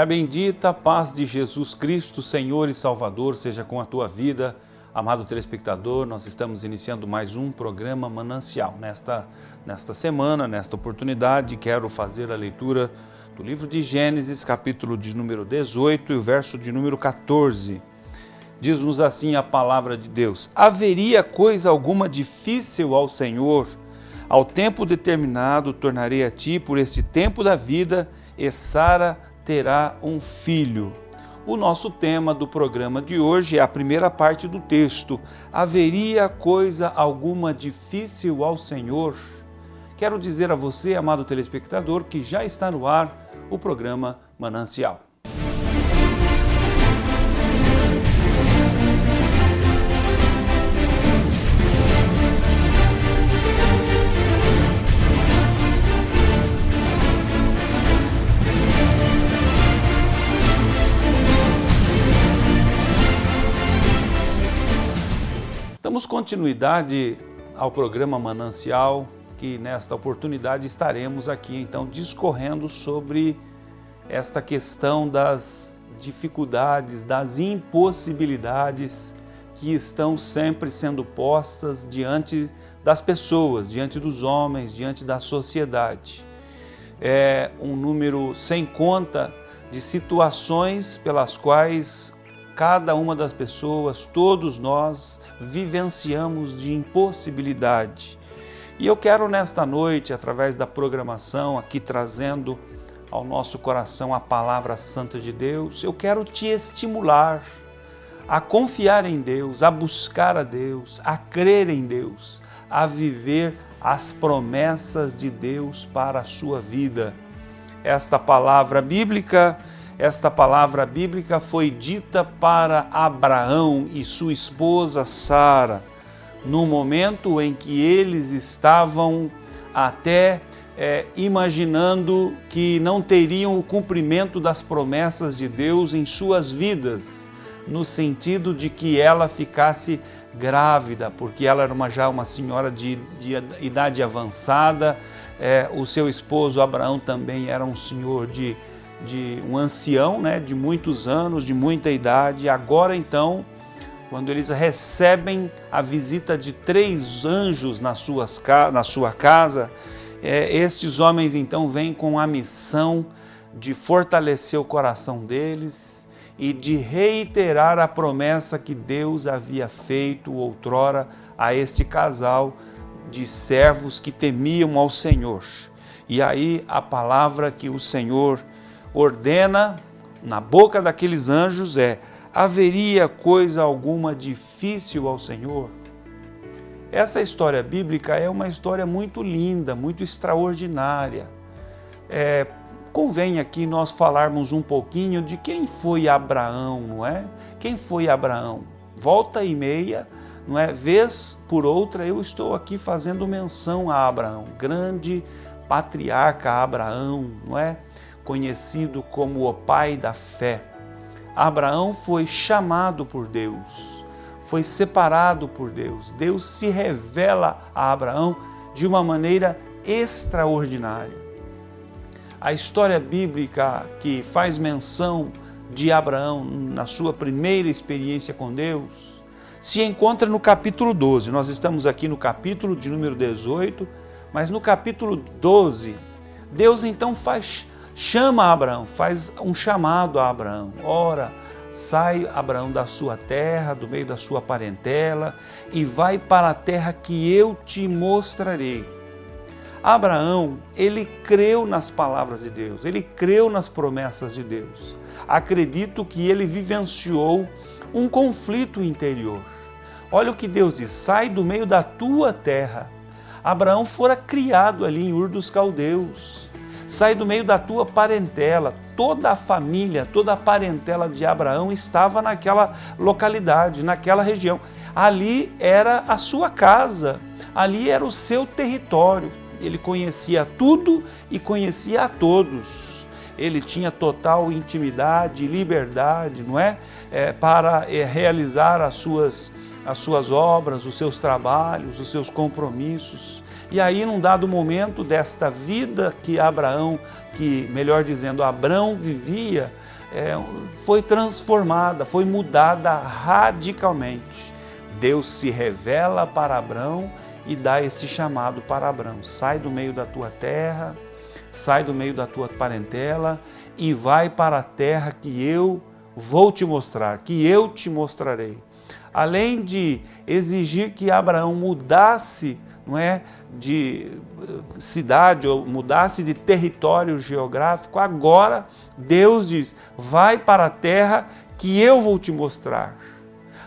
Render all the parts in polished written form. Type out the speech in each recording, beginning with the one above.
Que a bendita paz de Jesus Cristo, Senhor e Salvador, seja com a tua vida. Amado telespectador, nós estamos iniciando mais um programa Manancial. Nesta semana, nesta oportunidade, quero fazer a leitura do livro de Gênesis, capítulo de número 18 e o verso de número 14. Diz-nos assim a palavra de Deus: haveria coisa alguma difícil ao Senhor? Ao tempo determinado tornarei a ti por este tempo da vida, e Sara terá um filho. O nosso tema do programa de hoje é a primeira parte do texto. Haveria coisa alguma difícil ao Senhor? Quero dizer a você, amado telespectador, que já está no ar o programa Manancial. Damos continuidade ao programa Manancial, que nesta oportunidade estaremos aqui então discorrendo sobre esta questão das dificuldades, das impossibilidades que estão sempre sendo postas diante das pessoas, diante dos homens, diante da sociedade. É um número sem conta de situações pelas quais cada uma das pessoas, todos nós, vivenciamos de impossibilidade. E eu quero nesta noite, através da programação, aqui trazendo ao nosso coração a palavra santa de Deus, eu quero te estimular a confiar em Deus, a buscar a Deus, a crer em Deus, a viver as promessas de Deus para a sua vida. Esta palavra bíblica foi dita para Abraão e sua esposa Sara, no momento em que eles estavam até imaginando que não teriam o cumprimento das promessas de Deus em suas vidas, no sentido de que ela ficasse grávida, porque ela era já uma senhora de idade avançada, o seu esposo Abraão também era um senhor de um ancião, de muitos anos, de muita idade. Agora então, quando eles recebem a visita de 3 anjos na sua casa, estes homens então vêm com a missão de fortalecer o coração deles e de reiterar a promessa que Deus havia feito outrora a este casal de servos que temiam ao Senhor. E aí a palavra que o Senhor ordena na boca daqueles anjos haveria coisa alguma difícil ao Senhor? Essa história bíblica é uma história muito linda, muito extraordinária. Convém aqui nós falarmos um pouquinho de quem foi Abraão, não é? Quem foi Abraão? Volta e meia, não é? Vez por outra eu estou aqui fazendo menção a Abraão, grande patriarca Abraão, não é? Conhecido como o pai da fé. Abraão foi chamado por Deus, foi separado por Deus. Deus se revela a Abraão de uma maneira extraordinária. A história bíblica que faz menção de Abraão na sua primeira experiência com Deus se encontra no capítulo 12. Nós estamos aqui no capítulo de número 18, mas no capítulo 12, Deus então chama Abraão, faz um chamado a Abraão. Ora, sai Abraão da sua terra, do meio da sua parentela, e vai para a terra que eu te mostrarei. Abraão, ele creu nas palavras de Deus, ele creu nas promessas de Deus. Acredito que ele vivenciou um conflito interior. Olha o que Deus diz: sai do meio da tua terra. Abraão fora criado ali em Ur dos Caldeus. Sai do meio da tua parentela. Toda a família, toda a parentela de Abraão estava naquela localidade, naquela região. Ali era a sua casa, ali era o seu território. Ele conhecia tudo e conhecia a todos. Ele tinha total intimidade, liberdade, não é? Para realizar as suas as suas obras, os seus trabalhos, os seus compromissos. E aí, num dado momento desta vida que Abraão, melhor dizendo, Abrão vivia, foi transformada, foi mudada radicalmente. Deus se revela para Abrão e dá esse chamado para Abrão: sai do meio da tua terra, sai do meio da tua parentela e vai para a terra que eu vou te mostrar, que eu te mostrarei. Além de exigir que Abraão mudasse, não é, de cidade ou mudasse de território geográfico, agora Deus diz: vai para a terra que eu vou te mostrar.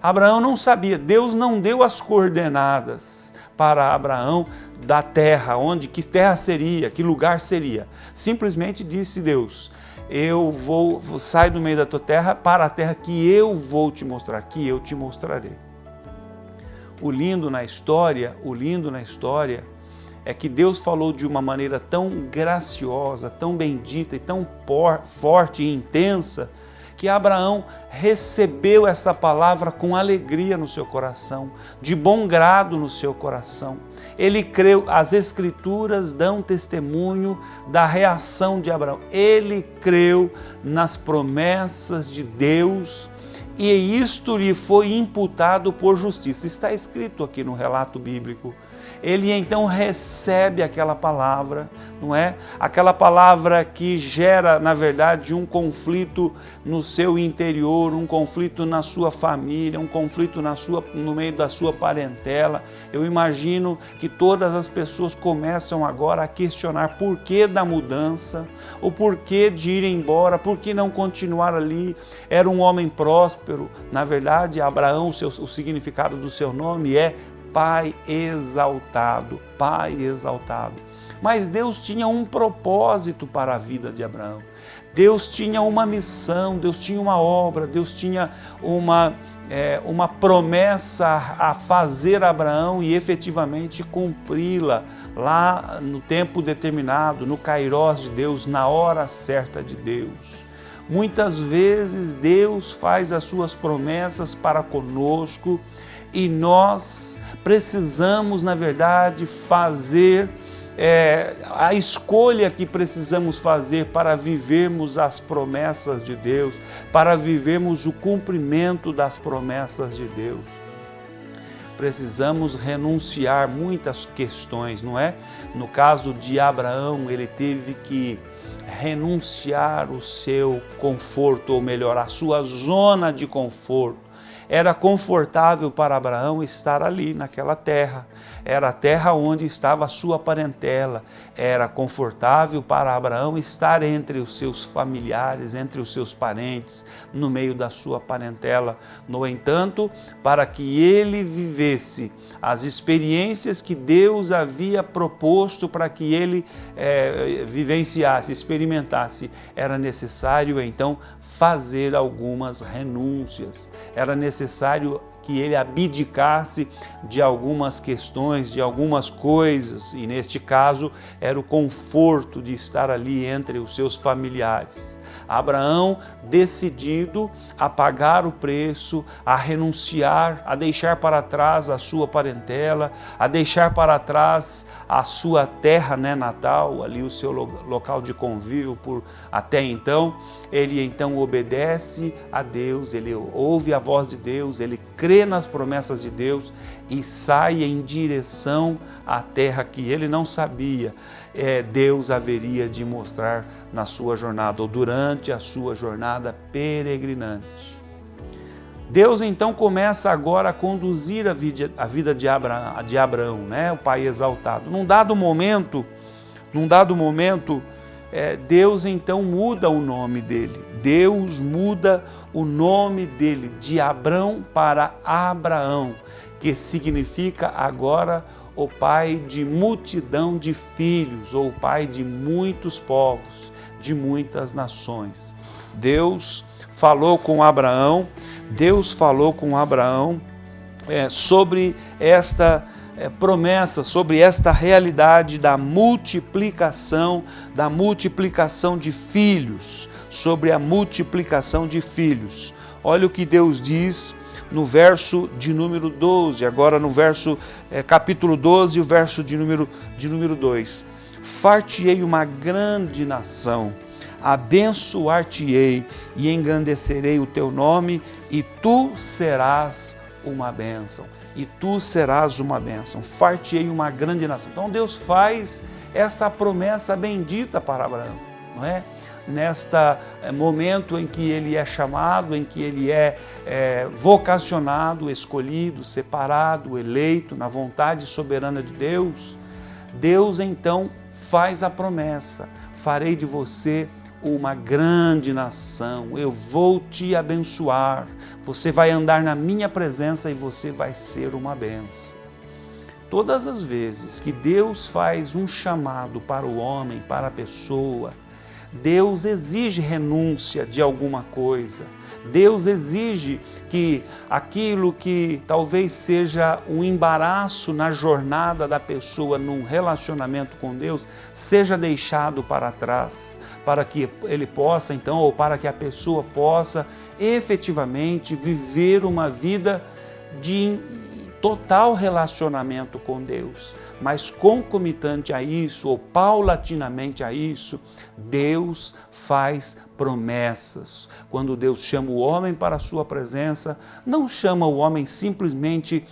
Abraão não sabia, Deus não deu as coordenadas para Abraão da terra, que terra seria, que lugar seria. Simplesmente disse Deus: sai do meio da tua terra para a terra que eu vou te mostrar, que eu te mostrarei. O lindo na história é que Deus falou de uma maneira tão graciosa, tão bendita e tão forte e intensa, que Abraão recebeu essa palavra com alegria no seu coração, de bom grado no seu coração. Ele creu, as Escrituras dão testemunho da reação de Abraão. Ele creu nas promessas de Deus e isto lhe foi imputado por justiça. Está escrito aqui no relato bíblico. Ele então recebe aquela palavra, não é? Aquela palavra que gera, na verdade, um conflito no seu interior, um conflito na sua família, um conflito no meio da sua parentela. Eu imagino que todas as pessoas começam agora a questionar por que da mudança, o porquê de ir embora, por que não continuar ali. Era um homem próspero. Na verdade, Abraão, o significado do seu nome é Pai exaltado, Pai exaltado. Mas Deus tinha um propósito para a vida de Abraão. Deus tinha uma missão, Deus tinha uma obra, Deus tinha uma promessa a fazer a Abraão e efetivamente cumpri-la lá no tempo determinado, no kairós de Deus, na hora certa de Deus. Muitas vezes Deus faz as suas promessas para conosco e nós precisamos, na verdade, fazer a escolha que precisamos fazer para vivermos as promessas de Deus, para vivermos o cumprimento das promessas de Deus. Precisamos renunciar muitas questões, não é? No caso de Abraão, ele teve que renunciar o seu conforto, ou melhor, a sua zona de conforto. Era confortável para Abraão estar ali naquela terra. Era a terra onde estava a sua parentela. Era confortável para Abraão estar entre os seus familiares, entre os seus parentes, no meio da sua parentela. No entanto, para que ele vivesse as experiências que Deus havia proposto para que ele vivenciasse, experimentasse, era necessário então fazer algumas renúncias. Era necessário que ele abdicasse de algumas questões, de algumas coisas, e neste caso era o conforto de estar ali entre os seus familiares. Abraão, decidido a pagar o preço, a renunciar, a deixar para trás a sua parentela, a deixar para trás a sua terra natal, ali o seu local de convívio até então, ele então obedece a Deus, ele ouve a voz de Deus, ele crê nas promessas de Deus e sai em direção à terra que ele não sabia. Deus haveria de mostrar na sua jornada, ou durante a sua jornada peregrinante. Deus então começa agora a conduzir a vida de Abraão, o pai exaltado. Num dado momento, Deus então muda o nome dele. Deus muda o nome dele de Abrão para Abraão, que significa agora o pai de multidão de filhos, ou o pai de muitos povos, de muitas nações. Deus falou com Abraão sobre esta promessa, sobre esta realidade da multiplicação de filhos, sobre a multiplicação de filhos. Olha o que Deus diz no verso de número 12, agora no capítulo 12, o verso de número 2. Far-te-ei uma grande nação, abençoar-te-ei e engrandecerei o teu nome, e tu serás uma bênção. E tu serás uma bênção. Far-te-ei uma grande nação. Então Deus faz essa promessa bendita para Abraão, não é? Nesta momento em que ele é chamado, em que ele é vocacionado, escolhido, separado, eleito, na vontade soberana de Deus, Deus então faz a promessa: farei de você uma grande nação, eu vou te abençoar, você vai andar na minha presença e você vai ser uma bênção. Todas as vezes que Deus faz um chamado para o homem, para a pessoa, Deus exige renúncia de alguma coisa. Deus exige que aquilo que talvez seja um embaraço na jornada da pessoa num relacionamento com Deus seja deixado para trás, para que ele possa então, ou para que a pessoa possa efetivamente viver uma vida de total relacionamento com Deus. Mas concomitante a isso, ou paulatinamente a isso, Deus faz promessas. Quando Deus chama o homem para a sua presença, não chama o homem simplesmente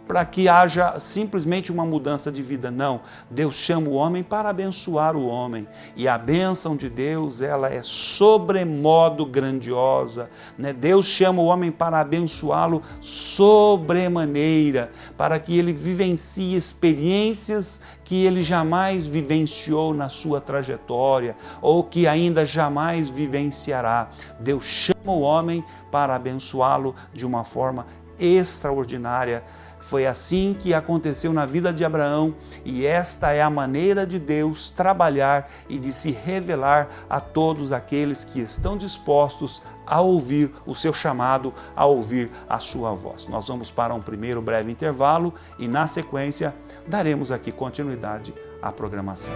para que haja simplesmente uma mudança de vida, não. Deus chama o homem para abençoar o homem. E a bênção de Deus, ela é sobremodo grandiosa, né? Deus chama o homem para abençoá-lo sobremaneira, para que ele vivencie experiências que ele jamais vivenciou na sua trajetória, ou que ainda jamais vivenciará. Deus chama o homem para abençoá-lo de uma forma extraordinária. Foi assim que aconteceu na vida de Abraão, e esta é a maneira de Deus trabalhar e de se revelar a todos aqueles que estão dispostos a ouvir o seu chamado, a ouvir a sua voz. Nós vamos para um primeiro breve intervalo e, na sequência, daremos aqui continuidade à programação.